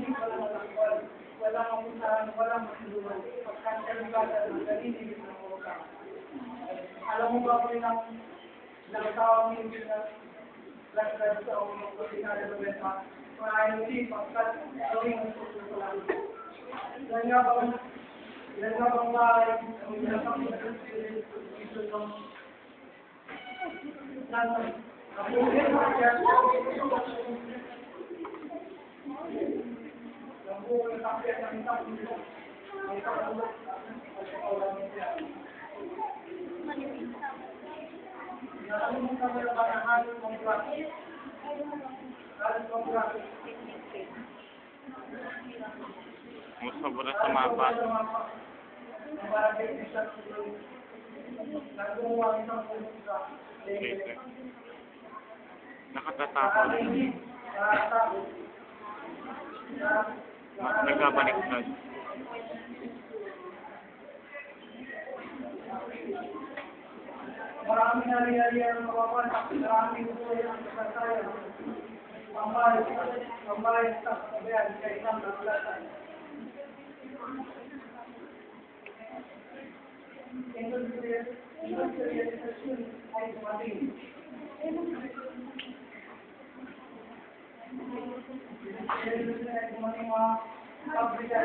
Walang mapuntahan, walang matulungan. Pagkakaligatan ng galing ng utang. Alam mo ba kung ilang taong hindi na lagdag sa ulo ko sinalabenta? Maayos si pagkat gawing ang susunod lang. Yan nga bang bahay ang ilang ito ng nanon. Ako din ang buong kapit ng isang mundo. Ang kapulot at kaulan niya. Nakalimutan mo na ba ng halos ng traffic? Halos ng traffic. Mas sobra sa mapa. Ang barangay ni San Pedro. Naggumawa isang pulis Okay. Nakatatakot. Nagkabaliktad. Maraming hari-hari ang mawawanak, maraming buhay ang kasasaya. Pambayad sa kasabayan sa isang kasulatan. Industrialisasyon ay dumating. Industrialisasyon ay dumating mga pabrika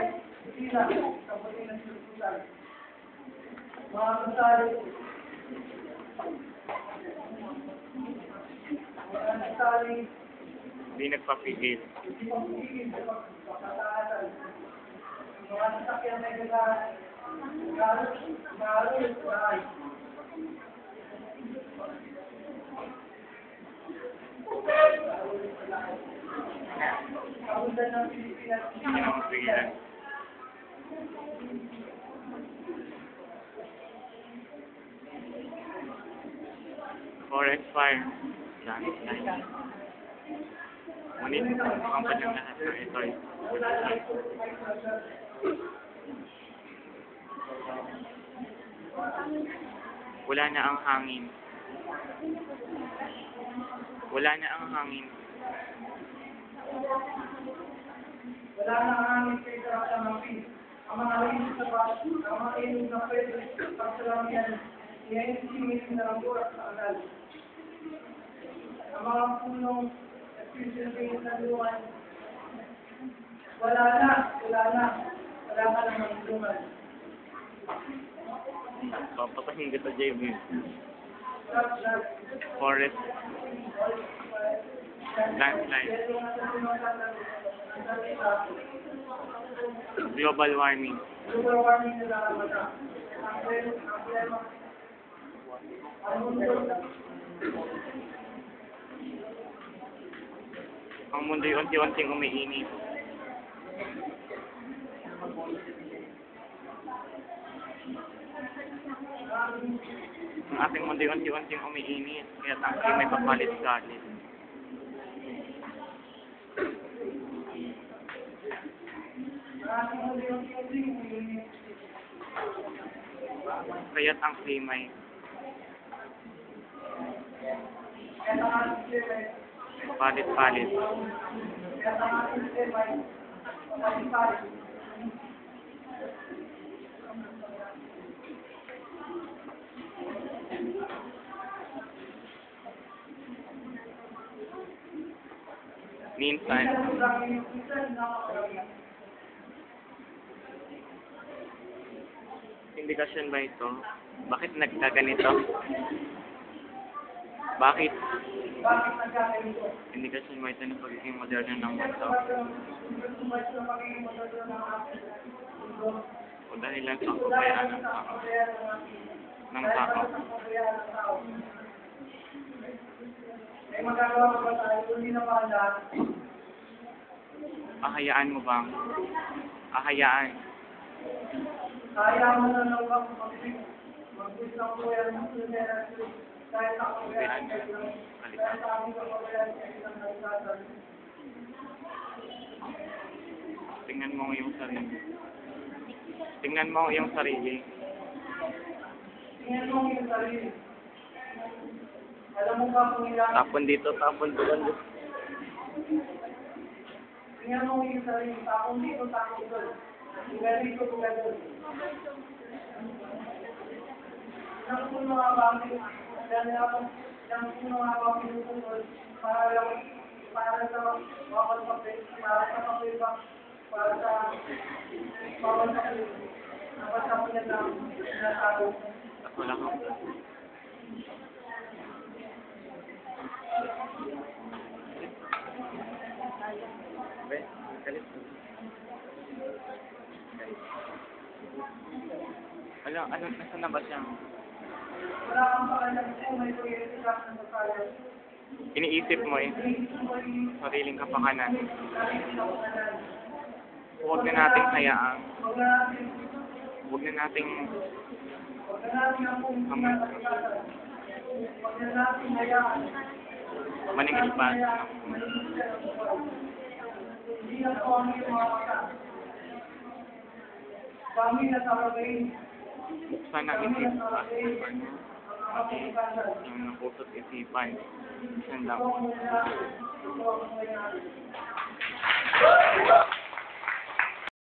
sila sa pati ng sulputan. Mga kasali, Hindi nagpapigil. mga sasakyan ay gagamit, bahay. Kaundan ng Pilipinas. Hindi mo mapigilan. Forest fire. Dami. Ngunit ang kanyang lahat ng ito ay wala na ang hangin. Wala na ang hangin. Wala na ang aming kaitarap ng pin. Ang mga linis sa bas, ang mga inom na pwede, pagsalamihan, iyan singin na ng burak sa agal. Ang mga punong nagsisilbing sa luwan, wala na ka ng luman. Papatahin kita, JB. Forest. Landslide. Global warming. Global warming nila mata. Ang mundo'y unti-unting umiinit. Ang ating mundo'y unti-unting umiinit. Kaya ang may papalit-galit. Kaya't ang klima'y palit-palit. Minsan, indikasyon ba ito? Bakit nagkaganito? Bakit? Indikasyon ba ito ng pagiging moderno ng mundo? O dahil lang sa kabayaan ng tao? Ng tao? May magagawa ba tayo? Hindi na pala. Ahayaan mo bang? Ahayaan. Kaya mo na lang ba mag-gusto ng kuya ng generasyon kahit ako Kabayaan na. kahit ako kabayaan sa isang nagsasan. Tingnan mo ang iyong sarili. Tingnan mo ang iyong sarili. Tingnan mo yung sarili. Alam mo ba kung ilan? Tapon dito, tapon doon. Tingnan Tingnan mo yung sarili, takong dito, takong doon. Tugal dito, tugal doon. Nang puno nga ba ang pinuputol para sa bawal papel, para sa papel ba, para sa bawal papel, dapat sa pinag na sinasabo. Wala ko. Okay, kalit. Ano, nasaan na ba siya? Wala kang pakalam kung may proyekto ka sa kaya. Iniisip mo eh, sariling kapakanan. Huwag na nating hayaan. Huwag na nating maningil pa. Buksan ang isipan. Ang puso't isipan. Yan lang.